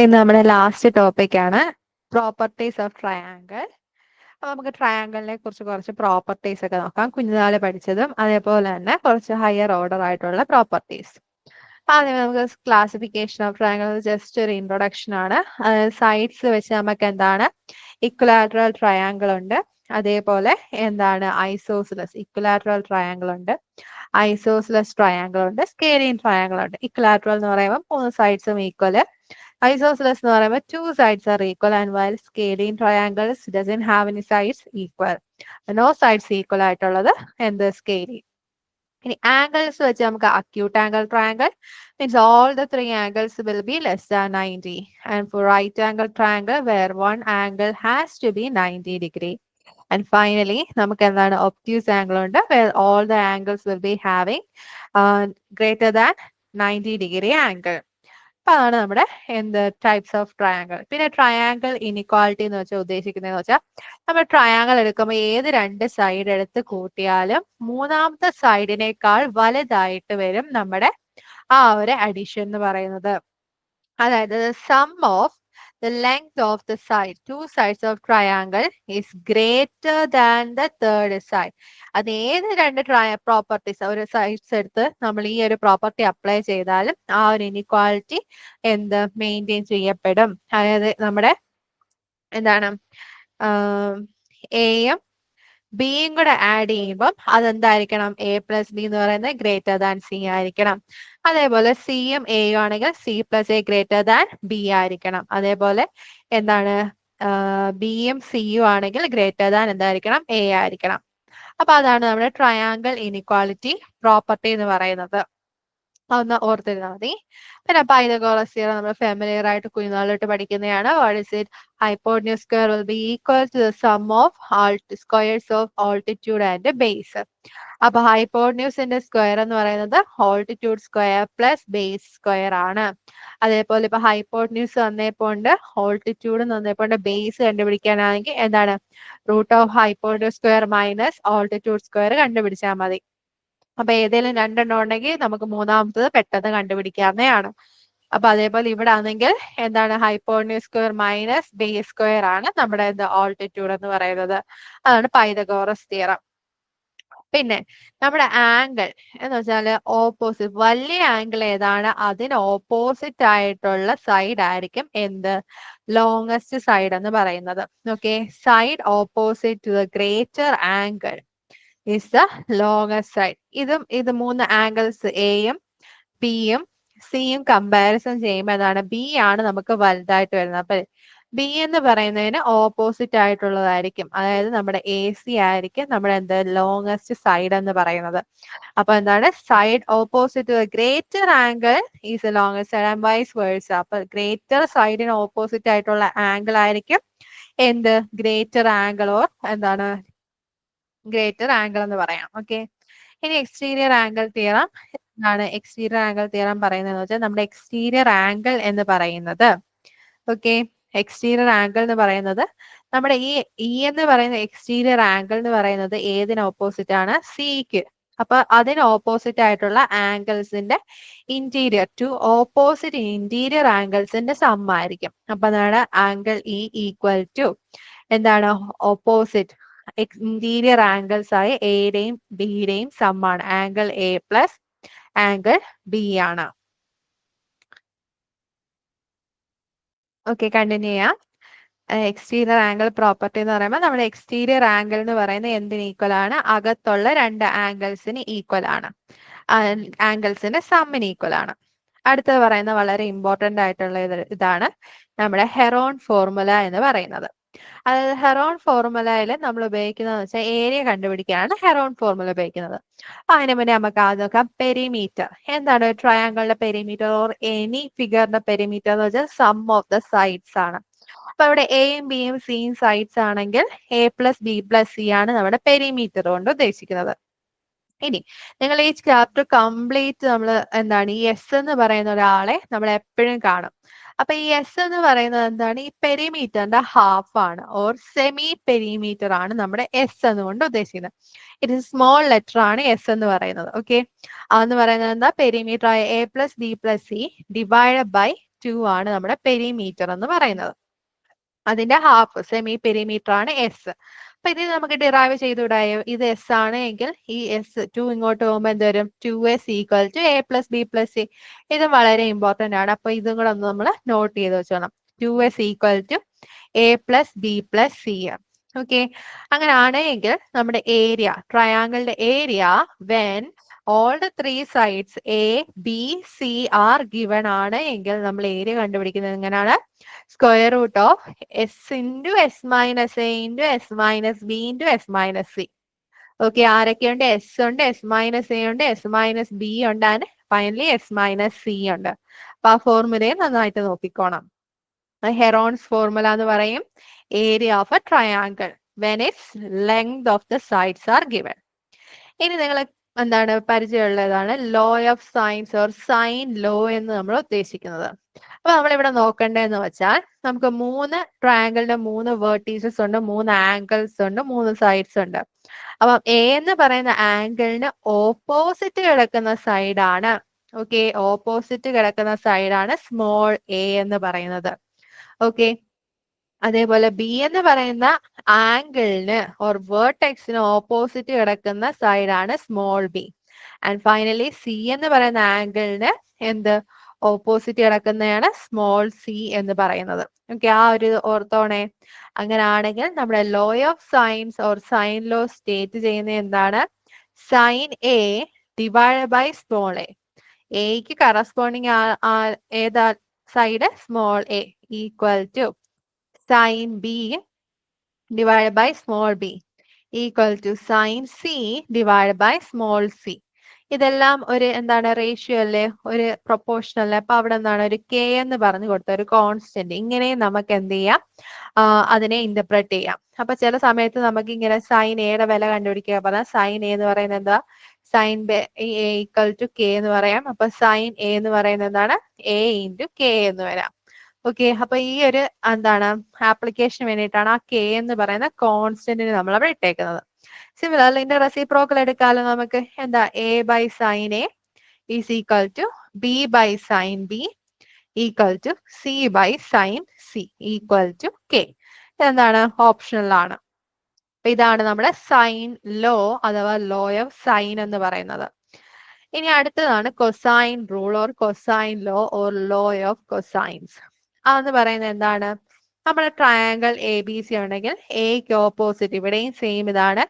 ഇന്ന് നമ്മുടെ ലാസ്റ്റ് ടോപ്പിക്കാണ് പ്രോപ്പർട്ടീസ് ഓഫ് ട്രയാങ്കിൾ. അപ്പോൾ നമുക്ക് ട്രയാങ്കിളിനെ കുറിച്ച് കുറച്ച് പ്രോപ്പർട്ടീസ് ഒക്കെ നോക്കാം. കുഞ്ഞുനാള് പഠിച്ചതും അതേപോലെ തന്നെ കുറച്ച് ഹയർ ഓർഡർ ആയിട്ടുള്ള പ്രോപ്പർട്ടീസ്. ആദ്യം നമുക്ക് ക്ലാസിഫിക്കേഷൻ ഓഫ് ട്രയാങ്കിൾ ജസ്റ്റ് ഒരു ഇൻട്രൊഡക്ഷൻ ആണ്. സൈഡ്സ് വെച്ച് നമുക്ക് എന്താണ് ഇക്വലാറ്ററൽ ട്രയാങ്കിൾ ഉണ്ട്, അതേപോലെ എന്താണ് ഐസോസിലസ് ഇക്വലാറ്ററൽ ട്രയാങ്കിൾ ഉണ്ട്, ഐസോസിലസ് ട്രയാങ്കിൾ ഉണ്ട്, സ്കേലിയൻ ട്രയാങ്കിൾ ഉണ്ട്. ഇക്വലാറ്ററൽ എന്ന് പറയുമ്പോൾ 3 സൈഡ്സും ഈക്വല്, isosceles എന്ന് പറയുമ്പോൾ 2 sides are equal, and while scalene triangles doesn't have any sides equal. No sides equal ആയിട്ടുള്ളത് എന്ത് സ്കെയിലിൻ. ഇനി ആംഗിൾസ് വെച്ച് നമുക്ക് acute angle triangle means all the 3 angles will be less than 90, and for right angle triangle where one angle has to be 90 degree. And finally നമുക്ക് എന്താണ് obtuse angle ഉണ്ട്, where all the angles will be having greater than 90 degree angle. അപ്പൊ അതാണ് നമ്മുടെ എന്ത് types of triangle. പിന്നെ triangle inequality എന്ന് വെച്ചാൽ ഉദ്ദേശിക്കുന്നതെന്ന് വെച്ചാൽ നമ്മൾ ട്രയാങ്കിൾ എടുക്കുമ്പോൾ ഏത് 2 സൈഡ് എടുത്ത് കൂട്ടിയാലും മൂന്നാമത്തെ സൈഡിനേക്കാൾ വലുതായിട്ട് വരും നമ്മുടെ ആ ഒരു അഡീഷൻ എന്ന് പറയുന്നത്. അതായത് sum of the length of the side, 2 sides of triangle is greater than the third side. അത് ഏത് 2 പ്രോപ്പർട്ടീസ് ഒരു സൈഡ്സ് എടുത്ത് നമ്മൾ ഈ ഒരു പ്രോപ്പർട്ടി അപ്ലൈ ചെയ്താലും ആ ഒരു ഇനിക്വാളിറ്റി എന്ത് മെയിൻറ്റെയിൻ ചെയ്യപ്പെടും. അതായത് നമ്മുടെ എന്താണ് എയും ബിയും കൂടെ ആഡ് ചെയ്യുമ്പം അതെന്തായിരിക്കണം, എ പ്ലസ് ബി എന്ന് പറയുന്നത് ഗ്രേറ്റർ ദാൻ സി ആയിരിക്കണം. അതേപോലെ സിയും എയും ആണെങ്കിൽ C plus A greater than B ആയിരിക്കണം. അതേപോലെ എന്താണ് ബിയും സിയും ആണെങ്കിൽ ഗ്രേറ്റർ ദാൻ എന്തായിരിക്കണം, എ ആയിരിക്കണം. അപ്പൊ അതാണ് നമ്മുടെ ട്രയാങ്കിൾ ഇനിക്വാളിറ്റി പ്രോപ്പർട്ടി എന്ന് പറയുന്നത്. ഒന്ന് ഓർത്തിരുന്നാൽ മതി. പിന്നെ പൈതഗോറസ് തിയറം നമ്മൾ ഫെമിലിയർ ആയിട്ട് കുഞ്ഞുനാളിലോട്ട് പഠിക്കുന്നതാണ്. What is it? Hypotenuse square will be equal to the sum of squares of altitude and base. അപ്പൊ ഹൈപ്പോട്ടന്യൂസിന്റെ സ്ക്വയർ എന്ന് പറയുന്നത് altitude square plus base square ആണ്. അതേപോലെ ഇപ്പൊ ഹൈപ്പോട്ടന്യൂസ് വന്നേപ്പോണ്ട് ഓൾട്ടിറ്റ്യൂഡ് വന്നേപ്പോണ്ട് ബേസ് കണ്ടുപിടിക്കാനാണെങ്കിൽ എന്താണ് root of hypotenuse square minus altitude square കണ്ടുപിടിച്ചാൽ മതി. അപ്പൊ ഏതെങ്കിലും 2 എണ്ണം ഉണ്ടെങ്കിൽ നമുക്ക് മൂന്നാമത്തത് പെട്ടെന്ന് കണ്ടുപിടിക്കാവുന്നതാണ്. അപ്പൊ അതേപോലെ ഇവിടെ ആണെങ്കിൽ എന്താണ് hypotenuse square minus base square ആണ് നമ്മുടെ ഓൾട്ടിറ്റ്യൂഡ് എന്ന് പറയുന്നത്. അതാണ് പൈതഗോറസ് തിയറം. പിന്നെ നമ്മുടെ ആംഗിൾ എന്ന് വെച്ചാല് ഓപ്പോസിറ്റ്, വലിയ ആംഗിൾ ഏതാണ് അതിന് ഓപ്പോസിറ്റ് ആയിട്ടുള്ള സൈഡ് ആയിരിക്കും എന്ത് ലോങ്ങസ്റ്റ് സൈഡ് എന്ന് പറയുന്നത്. Okay, side opposite to the greater angle is the longest side. ഇത് 3 ആംഗിൾസ് എയും ബിയും സിയും കമ്പാരിസൺ ചെയ്യുമ്പോൾ എന്താണ് ബി ആണ് നമുക്ക് വലുതായിട്ട് വരുന്നത്. അപ്പൊ ബി എന്ന് പറയുന്നതിന് ഓപ്പോസിറ്റ് ആയിട്ടുള്ളതായിരിക്കും. അതായത് നമ്മുടെ എ സി ആയിരിക്കും നമ്മുടെ എന്ത് ലോങ്ങസ്റ്റ് സൈഡ് എന്ന് പറയുന്നത്. അപ്പൊ എന്താണ് side opposite greater angle is a longest side and vice versa. അപ്പൊ ഗ്രേറ്റർ സൈഡിന് ഓപ്പോസിറ്റ് ആയിട്ടുള്ള ആംഗിൾ ആയിരിക്കും എന്ത് ഗ്രേറ്റർ ആംഗിൾ ഓർ എന്താണ് ഗ്രേറ്റർ ആംഗിൾ എന്ന് പറയാം. ഓക്കെ, ഇനി എക്സ്റ്റീരിയർ ആംഗിൾ തിയറം എന്താണ്? എക്സ്റ്റീരിയർ ആംഗിൾ തിയറം പറയുന്നത് വെച്ചാൽ നമ്മുടെ എക്സ്റ്റീരിയർ ആംഗിൾ എന്ന് പറയുന്നത് ഓക്കെ, എക്സ്റ്റീരിയർ ആംഗിൾ എന്ന് പറയുന്നത് നമ്മുടെ ഈ എന്ന് പറയുന്ന എക്സ്റ്റീരിയർ ആംഗിൾ എന്ന് പറയുന്നത് ഏതിന് ഓപ്പോസിറ്റ് ആണ്? സിക്ക്. അപ്പൊ അതിന് ഓപ്പോസിറ്റ് ആയിട്ടുള്ള ആംഗിൾസിന്റെ ഇന്റീരിയർ ടു ഓപ്പോസിറ്റ് ഇന്റീരിയർ ആംഗിൾസിന്റെ സം ആയിരിക്കും. അപ്പൊ അതാണ് ആംഗിൾ ഇ ഈക്വൽ ടു എന്താണ് ഓപ്പോസിറ്റ് ഇന്റീരിയർ ആംഗിൾസ് ആയ എയുടെയും ബിയുടെയും സം ആണ്. Angle a plus angle b ആണ്. ഓക്കെ, കണ്ടിന്യൂ ചെയ്യാം. എക്സ്റ്റീരിയർ ആംഗിൾ പ്രോപ്പർട്ടി എന്ന് പറയുമ്പോൾ നമ്മുടെ എക്സ്റ്റീരിയർ ആംഗിൾ എന്ന് പറയുന്നത് എന്തിന് ഈക്വൽ ആണ്? അകത്തുള്ള 2 ആംഗിൾസിന് ഈക്വൽ ആണ്, ആംഗിൾസിന്റെ സമ്മിന് ഈക്വൽ ആണ്. അടുത്തത് പറയുന്നത് വളരെ ഇമ്പോർട്ടന്റ് ആയിട്ടുള്ള ഇതാണ് നമ്മുടെ ഹെറോൺ ഫോർമുല എന്ന് പറയുന്നത്. അതായത് ഹെറോൺ ഫോർമുലയിൽ നമ്മൾ ഉപയോഗിക്കുന്നത് വെച്ചാൽ ഏരിയ കണ്ടുപിടിക്കാനാണ് ഹെറോൺ ഫോർമുല ഉപയോഗിക്കുന്നത്. അതിന് മുന്നേ നമുക്ക് ആദ്യം നോക്കാം പെരിമീറ്റർ. എന്താണ് ട്രയാങ്കിളിന്റെ പെരിമീറ്റർ ഓർ എനി ഫിഗറിന്റെ പെരിമീറ്റർ എന്ന് വെച്ചാൽ സം ഓഫ് ദ സൈഡ്സ് ആണ്. അപ്പൊ ഇവിടെ എയും ബിയും സിയും സൈഡ്സ് ആണെങ്കിൽ A plus b plus C ആണ് നമ്മുടെ പെരിമീറ്റർ കൊണ്ട് ഉദ്ദേശിക്കുന്നത്. ഇനി നിങ്ങൾ ഈ ചാപ്റ്റർ കംപ്ലീറ്റ് നമ്മൾ എന്താണ് ഈ എസ് എന്ന് പറയുന്ന ഒരാളെ നമ്മൾ എപ്പോഴും കാണും. അപ്പൊ ഈ എസ് എന്ന് പറയുന്നത് എന്താണ്? ഈ പെരിമീറ്ററിന്റെ ഹാഫ് ആണ് ഓർ സെമി പെരിമീറ്റർ ആണ് നമ്മുടെ എസ് എന്നുകൊണ്ട് ഉദ്ദേശിക്കുന്നത്. ഇത് സ്മോൾ ലെറ്റർ ആണ് എസ് എന്ന് പറയുന്നത്. ഓക്കെ, അതെന്ന് പറയുന്നത് എന്താ? പെരിമീറ്റർ ആയ a plus b plus c divide by 2 ആണ് നമ്മുടെ പെരിമീറ്റർ എന്ന് പറയുന്നത്. അതിന്റെ ഹാഫ് സെമി പെരിമീറ്റർ ആണ് എസ്. അപ്പൊ ഇത് നമുക്ക് ഡിറൈവ് ചെയ്തുകൂടായോ? ഇത് എസ് ആണ് എങ്കിൽ ഈ എസ് 2 ഇങ്ങോട്ട് പോകുമ്പോൾ എന്ത് വരും? 2s equal to a plus b plus c. ഇത് വളരെ ഇമ്പോർട്ടന്റ് ആണ്. അപ്പൊ ഇതും കൂടെ ഒന്ന് നമ്മൾ നോട്ട് ചെയ്ത് വെച്ചോണം. 2s equal to a plus b plus c. Okay, അങ്ങനെ ആണെങ്കിൽ നമ്മുടെ ഏരിയ, ട്രയാങ്കിളിന്റെ area when all the three sides a b c are given ആണ് എങ്കിൽ നമ്മൾ ഏരിയ കണ്ടുപിടിക്കുന്നത് എങ്ങനെയാണ്? Square root of s into s minus a into s minus b into s minus c. Okay, ആരൊക്കെയുണ്ട്? എസ് ഉണ്ട്, s minus a ഉണ്ട്, s minus b ഉണ്ട്, and finally s minus c ഉണ്ട്. അപ്പൊ ആ ഫോർമുലയെ നന്നായിട്ട് നോക്കിക്കോണം. ഹെറോൺസ് ഫോർമുല എന്ന് പറയും area of a triangle when its length of the sides are given. ഇനി നിങ്ങൾ എന്താണ് പരിചയമുള്ളതാണ് law of sines or sine law എന്ന് നമ്മൾ ഉദ്ദേശിക്കുന്നത്. അപ്പൊ നമ്മളിവിടെ നോക്കേണ്ടതെന്ന് വെച്ചാൽ നമുക്ക് 3 ട്രയാങ്കിളിന്റെ 3 വേർട്ടീസസ് ഉണ്ട്, 3 ആംഗിൾസ് ഉണ്ട്, 3 സൈഡ്സ് ഉണ്ട്. അപ്പം എ എന്ന് പറയുന്ന ആംഗിളിന് ഓപ്പോസിറ്റ് കിടക്കുന്ന സൈഡാണ്, ഓക്കെ, ഓപ്പോസിറ്റ് കിടക്കുന്ന സൈഡാണ് സ്മോൾ എ എന്ന് പറയുന്നത്. ഓക്കെ, അതേപോലെ ബി എന്ന് പറയുന്ന ആംഗിളിന് ഓർ വേർട്ടെക്സിന് ഓപ്പോസിറ്റ് കിടക്കുന്ന സൈഡാണ് small b. And finally C എന്ന് പറയുന്ന ആംഗിളിന് എന്ത് ഓപ്പോസിറ്റ് കിടക്കുന്നതാണ് സ്മോൾ സി എന്ന് പറയുന്നത്. ഓക്കെ, ആ ഒരു ഓർത്തോണേ. അങ്ങനെ ആണെങ്കിൽ നമ്മുടെ law of sines or sine law state ചെയ്യുന്നത് എന്താണ്? Sine a divide by small a. എക്ക് കറസ്പോണ്ടിങ് ഏതാ side? Small a equal to sine b divide by small b equal to sine c divide by small c. ഇതെല്ലാം ഒരു എന്താണ് ratio അല്ലേ, ഒരു proportion അല്ലേ. അപ്പൊ അവിടെ എന്താണ് ഒരു കെ എന്ന് പറഞ്ഞു കൊടുത്ത ഒരു കോൺസ്റ്റന്റ്. ഇങ്ങനെ നമുക്ക് എന്ത് ചെയ്യാം? അതിനെ ഇന്റർപ്രറ്റ് ചെയ്യാം. അപ്പൊ ചില സമയത്ത് നമുക്ക് ഇങ്ങനെ സൈൻ എയുടെ വില കണ്ടുപിടിക്കുക പറഞ്ഞാൽ സൈൻ എ എന്ന് പറയുന്നത് എന്താ? സൈൻ ഈക്വൽ ടു കെ എന്ന് പറയാം. അപ്പൊ സൈൻ എ എന്ന് പറയുന്നത് എന്താണ്? എ ഇൻറ്റു കെ എന്ന് വരാം. ഓക്കെ, അപ്പൊ ഈ ഒരു എന്താണ് ആപ്ലിക്കേഷന് വേണ്ടിയിട്ടാണ് ആ കെ എന്ന് പറയുന്ന കോൺസ്റ്റന്റിന് നമ്മൾ അവിടെ ഇട്ടേക്കുന്നത്. സിമിലർലി ഇതിന്റെ റെസിപ്രോക്കൽ എടുക്കാലോ നമുക്ക്. എന്താ? A by sine a is equal to b by sine b equal to c by sine c equal to k. എന്താണ്? ഓപ്ഷണൽ ആണ്. അപ്പൊ ഇതാണ് നമ്മുടെ സൈൻ ലോ അഥവാ ലോ ഓഫ് സൈൻ എന്ന് പറയുന്നത്. ഇനി അടുത്തതാണ് cosine rule or cosine law or law of cosines. അതെന്ന് പറയുന്നത് എന്താണ്? നമ്മുടെ ട്രയാങ്കിൾ എ ബി സി ഉണ്ടെങ്കിൽ എക്ക് ഓപ്പോസിറ്റ്, ഇവിടെയും സെയിം ഇതാണ്.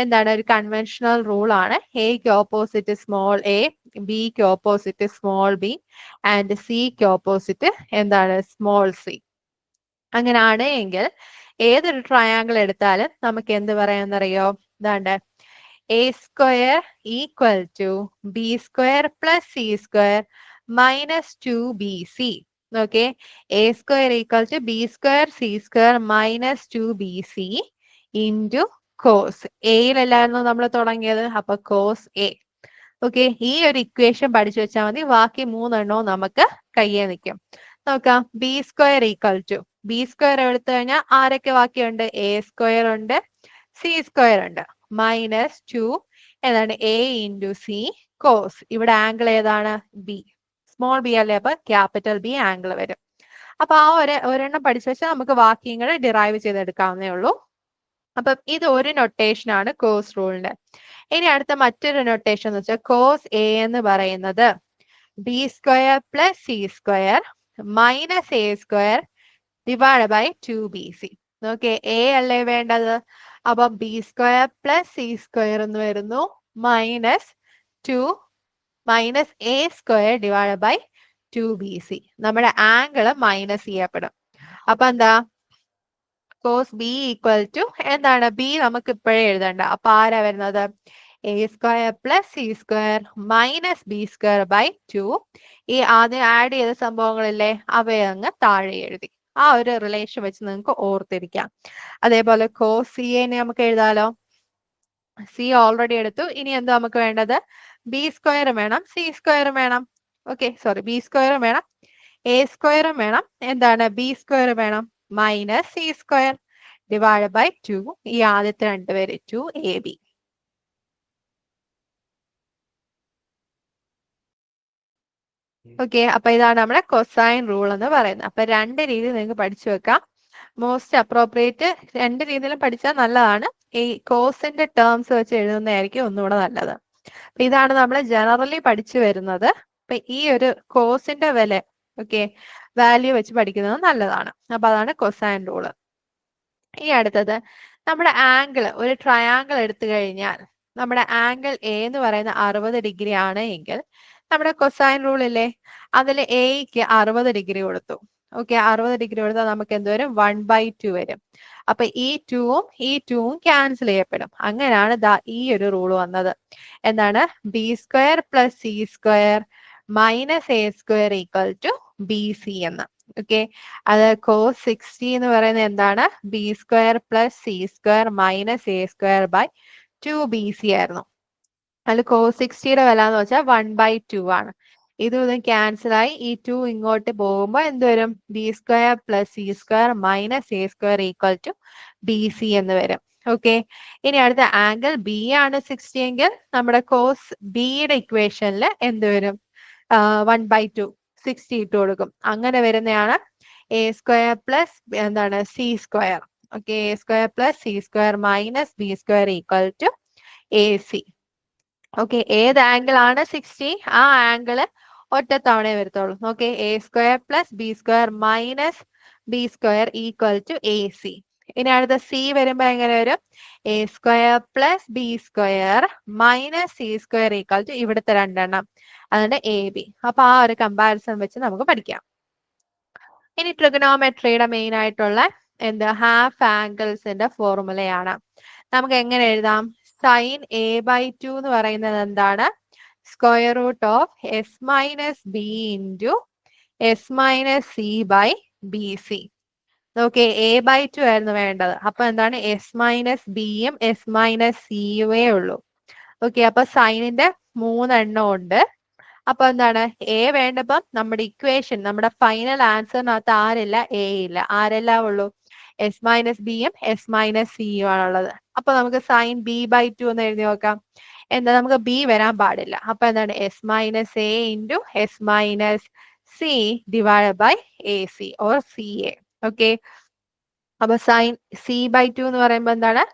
എന്താണ്? ഒരു കൺവെൻഷണൽ റൂൾ ആണ്. എക്ക് ഓപ്പോസിറ്റ് സ്മോൾ എ, ബിക്ക് ഓപ്പോസിറ്റ് സ്മോൾ ബി, ആൻഡ് സിക്ക് ഓപ്പോസിറ്റ് എന്താണ്? Small c. അങ്ങനെയാണ് എങ്കിൽ ഏതൊരു ട്രയാങ്കിൾ എടുത്താലും നമുക്ക് എന്ത് പറയാമെന്നറിയോ? ഇതാണ്ട് a square equal to b square plus c square minus 2bc. Okay, a square equal to b square c square minus 2bc into cos. എയിലല്ലായിരുന്നു നമ്മൾ തുടങ്ങിയത്, അപ്പൊ കോസ് എ. ഓക്കെ, ഈ ഒരു ഇക്വേഷൻ പഠിച്ചു വെച്ചാൽ മതി. ബാക്കി 3 എണ്ണവും നമുക്ക് കയ്യെ നിൽക്കും. നോക്കാം. B square equal to, b square എടുത്തു കഴിഞ്ഞാൽ ആരൊക്കെ ബാക്കിയുണ്ട്? എ സ്ക്വയർ ഉണ്ട്, സി സ്ക്വയർ ഉണ്ട്, മൈനസ് 2 എന്താണ്? A into c cos. ഇവിടെ ആംഗിൾ ഏതാണ്? ബി, സ്മോൾ ബി അല്ലേ, അപ്പൊ ക്യാപിറ്റൽ ബി ആംഗിൾ വരും. അപ്പൊ ആ ഒരെണ്ണം പഠിച്ചു വെച്ചാൽ നമുക്ക് ബാക്കിയും കൂടെ ഡിറൈവ് ചെയ്തെടുക്കാവുന്നേ ഉള്ളൂ. അപ്പൊ ഇത് ഒരു നൊട്ടേഷൻ ആണ് കോസ് റൂളിന്റെ. ഇനി അടുത്ത മറ്റൊരു നൊട്ടേഷൻ എന്ന് വെച്ചാൽ കോസ് എ എന്ന് പറയുന്നത് b square plus c square minus a square divide by 2bc. Okay, a അല്ലേ വേണ്ടത്? അപ്പൊ b square plus c square എന്ന് വരുന്നു minus 2 minus a square divide by 2bc. നമ്മുടെ ആംഗിള് മൈനസ് ചെയ്യപ്പെടും. അപ്പൊ എന്താ? കോസ് ബി ഈക്വൽ ടു എന്താണ്? ബി നമുക്ക് ഇപ്പോഴേ എഴുതണ്ട. അപ്പൊ ആരാ വരുന്നത്? A square plus c square minus b square by 2. ഈ ആദ്യം ആഡ് ചെയ്ത സംഭവങ്ങളില്ലേ, അവയെ അങ്ങ് താഴെ എഴുതി. ആ ഒരു റിലേഷൻ വെച്ച് നിങ്ങൾക്ക് ഓർത്തിരിക്കാം. അതേപോലെ കോസ് സി നെ നമുക്ക് എഴുതാലോ. സി ഓൾറെഡി എടുത്തു. ഇനി എന്താ നമുക്ക് വേണ്ടത്? ബി സ്ക്വയറും വേണം, സി സ്ക്വയറും വേണം. ഓക്കെ, സോറി, ബി സ്ക്വയറും വേണം, എ സ്ക്വയറും വേണം, എന്താണ്? ബി സ്ക്വയർ വേണം, minus c square divide by 2. ഈ ആദ്യത്തെ രണ്ടുപേര് 2ab. ഓക്കെ, അപ്പൊ ഇതാണ് നമ്മുടെ കൊസൈൻ റൂൾ എന്ന് പറയുന്നത്. അപ്പൊ രണ്ട് രീതി നിങ്ങൾക്ക് പഠിച്ചു വെക്കാം. മോസ്റ്റ് അപ്രോപ്രിയേറ്റ് രണ്ട് രീതിയിലും പഠിച്ചാൽ നല്ലതാണ്. ഈ കോസിന്റെ ടേംസ് വെച്ച് എഴുതുന്നതായിരിക്കും ഒന്നുകൂടെ നല്ലത്. അപ്പൊ ഇതാണ് നമ്മൾ ജനറലി പഠിച്ചു വരുന്നത്. അപ്പൊ ഈ ഒരു കോസിന്റെ വില, ഓക്കെ, വാല്യൂ വെച്ച് പഠിക്കുന്നത് നല്ലതാണ്. അപ്പൊ അതാണ് കൊസൈൻ റൂള്. ഇനി അടുത്തത്, നമ്മുടെ ആംഗിൾ, ഒരു ട്രയാങ്കിൾ എടുത്തു കഴിഞ്ഞാൽ നമ്മുടെ ആംഗിൾ എ എന്ന് പറയുന്ന 60 ഡിഗ്രി ആണ് എങ്കിൽ നമ്മുടെ കൊസൈൻ റൂൾ ഇല്ലേ, അതിൽ എക്ക് 60 ഡിഗ്രി കൊടുത്തു. ഓക്കെ, 60 ഡിഗ്രി കൊടുത്താൽ നമുക്ക് എന്ത് വരും? 1/2 വരും. അപ്പൊ ഈ ടൂവും ക്യാൻസൽ ചെയ്യപ്പെടും. അങ്ങനെയാണ് ദാ ഈ ഒരു റൂൾ വന്നത്. എന്താണ്? B square plus c square minus a square equal to b c എന്ന്. ഓക്കെ, അത് കോസ് 60 എന്ന് പറയുന്നത് എന്താണ്? B square plus c square minus a square by 2bc ആയിരുന്നു. അതിൽ കോസ് 60യുടെ വില എന്ന് വെച്ചാൽ 1/2 ആണ്. ഇതും ക്യാൻസൽ ആയി ഈ 2 ഇങ്ങോട്ട് പോകുമ്പോൾ എന്ത് വരും? B square plus c square minus a square equal to b c എന്ന് വരും. ഓക്കെ, ഇനി അടുത്ത ആംഗിൾ ബി ആണ് 60 എങ്കിൽ നമ്മുടെ കോസ് ബിയുടെ ഇക്വേഷനിൽ എന്ത് വരും? 1/2 60 ഇട്ട് കൊടുക്കും. അങ്ങനെ വരുന്നതാണ് എ സ്ക്വയർ പ്ലസ് എന്താണ് c square. Okay, a square plus c square minus b square equal to a c. Okay, ഏത് ആംഗിൾ ആണ് 60? ആ ആംഗിള് ഒറ്റത്തവണയെ വരത്തുള്ളൂ. Okay, a square plus b square minus b square equal to a c. ഇനി അടുത്ത c വരുമ്പോ എങ്ങനെ വരും? A square plus b square minus c square equal to ഇവിടുത്തെ രണ്ടെണ്ണം, അതുകൊണ്ട് എ ബി. അപ്പൊ ആ ഒരു കമ്പാരിസൺ വെച്ച് നമുക്ക് പഠിക്കാം. ഇനി ട്രിഗണോമെട്രിയുടെ മെയിൻ ആയിട്ടുള്ള ഹാഫ് ആംഗിൾസിന്റെ ഫോർമുലയാണ്. നമുക്ക് എങ്ങനെ എഴുതാം? സൈൻ a/2 എന്ന് പറയുന്നത് എന്താണ്? Square root of s minus b into s minus c by b c. Okay, a/2 ആയിരുന്നു വേണ്ടത്. അപ്പൊ എന്താണ്? എസ് മൈനസ് ബിയും എസ് മൈനസ് സിയുമേ ഉള്ളൂ. ഓക്കെ, അപ്പൊ സൈനിന്റെ 3 എണ്ണം ഉണ്ട്. അപ്പൊ എന്താണ്? എ വേണ്ടപ്പം നമ്മുടെ ഇക്വേഷൻ, നമ്മുടെ ഫൈനൽ ആൻസറിനകത്ത് ആരില്ല? എ ഇല്ല. ആരെല്ലാം ഉള്ളൂ? എസ് മൈനസ് ബിയും എസ് മൈനസ് സിയും ആണുള്ളത്. അപ്പൊ നമുക്ക് സൈൻ b/2 എന്ന് എഴുതി നോക്കാം. എന്താ? നമുക്ക് ബി വരാൻ പാടില്ല. അപ്പൊ എന്താണ്? S minus a into s minus c divide by a c or c a. Okay, അപ്പൊ സൈൻ c/2 എന്ന് പറയുമ്പോൾ എന്താണ്?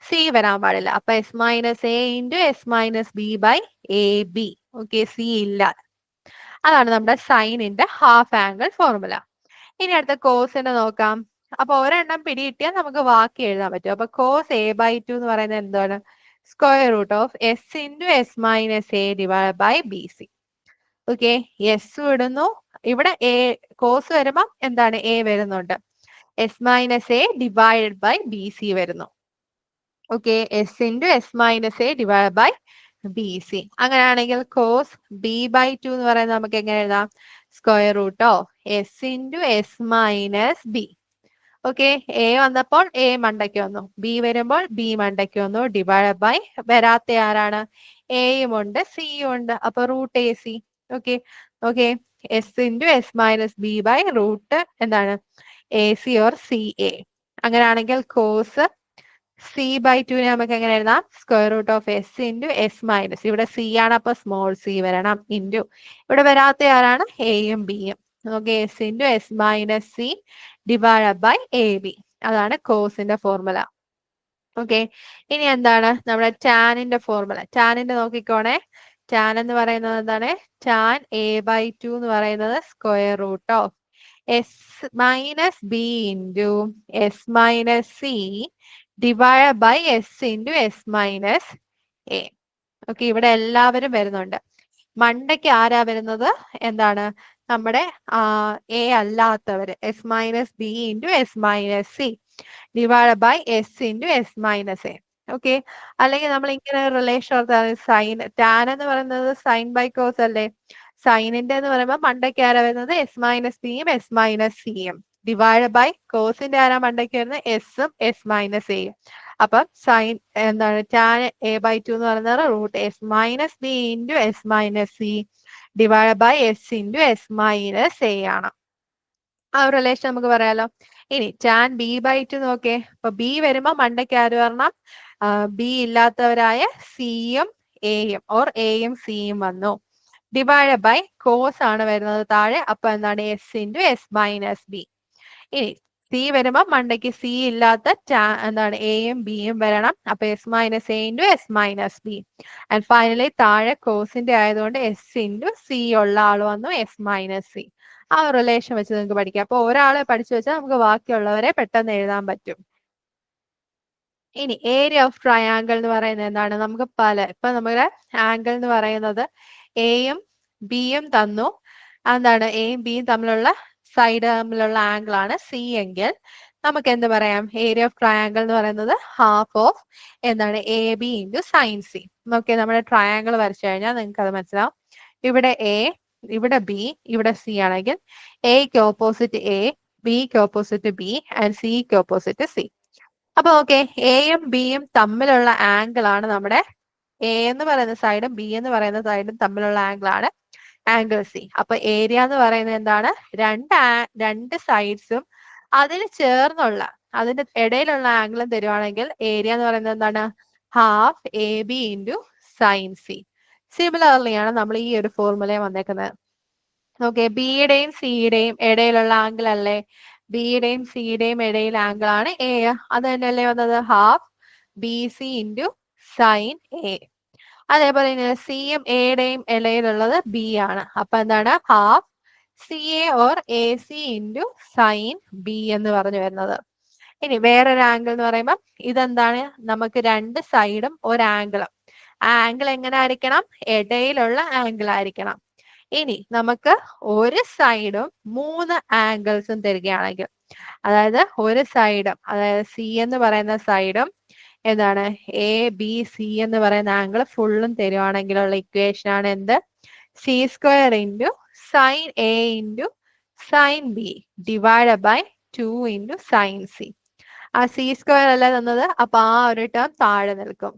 സി വരാൻ പാടില്ല. അപ്പൊ s minus a into s minus b by a b. Okay, c ഇല്ല. അതാണ് നമ്മുടെ സൈനിന്റെ ഹാഫ് ആംഗിൾ ഫോർമുല. ഇനി അടുത്ത കോസിന്റെ നോക്കാം. അപ്പൊ ഒരെണ്ണം പിടികിട്ടിയാൽ നമുക്ക് ബാക്കി എഴുതാൻ പറ്റും. അപ്പൊ കോസ് a/2 എന്ന് പറയുന്നത് എന്താണ്? Square root of s into s minus a divide by b c. Okay, s ഇടുന്നു. ഇവിടെ എ കോസ് വരുമ്പോ എന്താണ്? എ വരുന്നുണ്ട്. S minus a divide by b c വരുന്നു. Okay, s into s minus a divide by b c. അങ്ങനെയാണെങ്കിൽ cos b/2 എന്ന് പറയുന്നത് നമുക്ക് എങ്ങനെ എഴുതാം? Square root of s into s minus b. Okay, a വന്നപ്പോൾ എ മണ്ടയ്ക്ക് വന്നു, ബി വരുമ്പോൾ ബി മണ്ടയ്ക്ക് വന്നു, ഡിവൈഡ് ബൈ വരാത്ത ആരാണ്? എയും ഉണ്ട് സിയും ഉണ്ട്. അപ്പൊ root a c. Okay, okay, s into s minus b by root എന്താണ്? A c or c a. അങ്ങനെയാണെങ്കിൽ കോസ് c/2 നമുക്ക് എങ്ങനെ എഴുതാം? Square root of s into s minus, ഇവിടെ സി ആണ്, അപ്പൊ സ്മോൾ സി വരണം, ഇൻറ്റു ഇവിടെ വരാത്ത ആരാണ്? എയും ബിയും. Okay, s into s minus c divide by a b. അതാണ് കോസിന്റെ ഫോർമുല. ഓക്കെ, ഇനി എന്താണ് നമ്മുടെ ടാനിന്റെ ഫോർമുല? ടാനിന്റെ നോക്കിക്കോണേ. ടാൻ എന്ന് പറയുന്നത് എന്താണ്? ടാൻ a/2 എന്ന് പറയുന്നത് square root of s minus b into s minus c divide by s into s minus a. Okay, ഇവിടെ എല്ലാവരും വരുന്നുണ്ട്. മണ്ടയ്ക്ക് ആരാ വരുന്നത്? എന്താണ്? നമ്മുടെ എ അല്ലാത്തവര്, s minus b into s minus c divide by s into s minus a. Okay, അല്ലെങ്കിൽ നമ്മൾ ഇങ്ങനെ റിലേഷൻ സൈൻ ടാൻ എന്ന് പറയുന്നത് സൈൻ ബൈ കോസ് അല്ലേ? സൈനിന്റെ എന്ന് പറയുമ്പോൾ മണ്ടയ്ക്ക് ആരാ വരുന്നത്? എസ് മൈനസ് ബിയും എസ് മൈനസ് സിയും ഡിവൈഡ് ബൈ കോസിന്റെ ആരാ മണ്ടയ്ക്ക് വരുന്നത്? എസും എസ് മൈനസ് എയും. അപ്പം സൈൻ എന്താണ്? ടാൻ a/2 എന്ന് പറയുന്നത് root s minus b into s minus c divide by s into s minus a ആണ്. ആ ഒരു റിലേഷൻ നമുക്ക് പറയാലോ. ഇനി ടാൻ b/2 നോക്കേ. അപ്പൊ ബി വരുമ്പോ മണ്ടയ്ക്ക് ആര് വരണം? ബി ഇല്ലാത്തവരായ സിയും എയും ഓർ എയും സിയും വന്നു. ഡിവൈഡ് ബൈ കോസ് ആണ് വരുന്നത് താഴെ. അപ്പൊ എന്താണ് S into s minus B. ഇനി സി വരുമ്പോ മണ്ടയ്ക്ക് സി ഇല്ലാത്ത എന്താണ് എയും ബിയും വരണം. അപ്പൊ s minus a into s minus B. And finally താഴെ കോസിന്റെ ആയതുകൊണ്ട് എസ് ഇൻറ്റു സി ഉള്ള ആൾ വന്നു എസ് മൈനസ് സി. ആ റിലേഷൻ വെച്ച് നിങ്ങൾക്ക് പഠിക്കാം. അപ്പൊ ഒരാളെ പഠിച്ചു വെച്ചാൽ നമുക്ക് ബാക്കിയുള്ളവരെ പെട്ടെന്ന് എഴുതാൻ പറ്റും. ഇനി ഏരിയ ഓഫ് ട്രയാങ്കിൾ എന്ന് പറയുന്നത് എന്താണ്? നമുക്ക് ഇപ്പൊ നമ്മുടെ ആംഗിൾ എന്ന് പറയുന്നത് എയും ബിയും തന്നു. എന്താണ് എയും ബിയും തമ്മിലുള്ള സൈഡ് തമ്മിലുള്ള ആംഗിൾ ആണ് സി എങ്കിൽ നമുക്ക് എന്ത് പറയാം? ഏരിയ ഓഫ് ട്രയാങ്കിൾ എന്ന് പറയുന്നത് ഹാഫ് ഓഫ് എന്താണ് A B into sine C. നോക്കിയാൽ നമ്മുടെ ട്രയാങ്കിൾ വരച്ചു കഴിഞ്ഞാൽ നിങ്ങൾക്ക് അത് മനസ്സിലാവും. ഇവിടെ എ, ഇവിടെ ബി, ഇവിടെ സി ആണെങ്കിൽ എക്ക് ഓപ്പോസിറ്റ് എ, ബിക്ക് ഓപ്പോസിറ്റ് ബി ആൻഡ് സിക്ക് ഓപ്പോസിറ്റ് സി. അപ്പൊ ഓക്കെ, എയും ബിയും തമ്മിലുള്ള ആംഗിൾ ആണ് നമ്മുടെ എ എന്ന് പറയുന്ന സൈഡും ബി എന്ന് പറയുന്ന സൈഡും തമ്മിലുള്ള ആംഗിൾ ആണ് ആംഗിൾ സി. അപ്പൊ ഏരിയ എന്ന് പറയുന്നത് എന്താണ്? രണ്ട് സൈഡ്സും അതിന് ചേർന്നുള്ള അതിന്റെ ഇടയിലുള്ള ആംഗിളും തരുവാണെങ്കിൽ ഏരിയ എന്ന് പറയുന്നത് എന്താണ്? Half A B into sine C. Similarly ആണ് നമ്മൾ ഈ ഒരു ഫോർമുലയും വന്നേക്കുന്നത്. ഓക്കെ, ബിയുടെയും സിയുടെയും ഇടയിലുള്ള ആംഗിൾ അല്ലേ? ബിയുടെയും സിയുടെയും ഇടയിൽ ആംഗിൾ ആണ് എ. അത് തന്നെയല്ലേ വന്നത്? Half B C into sine A. അതേപോലെ സിയും എയുടെയും ഇടയിലുള്ളത് ബി ആണ്. അപ്പൊ എന്താണ്? Half C A or A C into sine B എന്ന് പറഞ്ഞു വരുന്നത്. ഇനി വേറൊരു ആംഗിൾ എന്ന് പറയുമ്പോൾ ഇതെന്താണ്? നമുക്ക് രണ്ട് സൈഡും ഒരു ആംഗിളും. ആ ആംഗിൾ എങ്ങനെ ആയിരിക്കണം? ഇടയിലുള്ള ആംഗിൾ ആയിരിക്കണം. ഇനി നമുക്ക് ഒരു സൈഡും 3 ആംഗിൾസും തരികയാണെങ്കിൽ, അതായത് ഒരു സൈഡും, അതായത് സി എന്ന് പറയുന്ന സൈഡും എന്താണ് എ ബി സി എന്ന് പറയുന്ന ആംഗിൾ ഫുള്ളും തരുവാണെങ്കിലുള്ള ഇക്വേഷൻ ആണ് എന്ത്? C square into sine a into sine b divide by 2 into sine c. ആ സി സ്ക്വയർ അല്ല തന്നത്, അപ്പൊ ആ ഒരു ടേം താഴെ നിൽക്കും.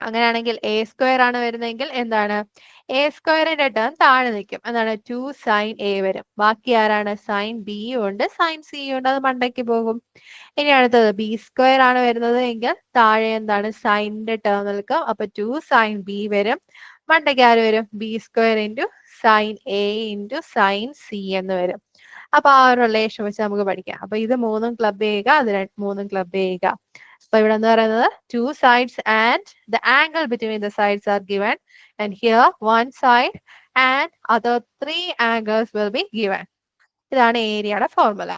അങ്ങനെയാണെങ്കിൽ എ സ്ക്വയർ ആണ് വരുന്നതെങ്കിൽ എന്താണ്? എ സ്ക്വയറിന്റെ ടേം താഴെ നിൽക്കും. എന്താണ്? 2 സൈൻ എ വരും. ബാക്കി ആരാണ്? സൈൻ ബിയും ഉണ്ട് സൈൻ സിയും ഉണ്ട്. അത് മണ്ടയ്ക്ക് പോകും. ഇനി അടുത്തത് ബി സ്ക്വയർ ആണ് വരുന്നത് എങ്കിൽ താഴെ എന്താണ്? സൈനിന്റെ ടേം നിൽക്കും. അപ്പൊ 2 സൈൻ ബി വരും. മണ്ടയ്ക്ക് ആര് വരും? B square into sine a into sine C എന്ന് വരും. അപ്പൊ ആ ഒരു റിലേഷൻ വെച്ച് നമുക്ക് പഠിക്കാം. അപ്പൊ ഇത് മൂന്നും ക്ലബ് ചെയ്യുക, അത് മൂന്നും ക്ലബ് ചെയ്യുക. അപ്പൊ ഇവിടെ എന്ന് പറയുന്നത് 2 sides and the angle between the sides are given, and here one side and other 3 angles will be given. ഇതാണ് ഏരിയയുടെ ഫോർമുല.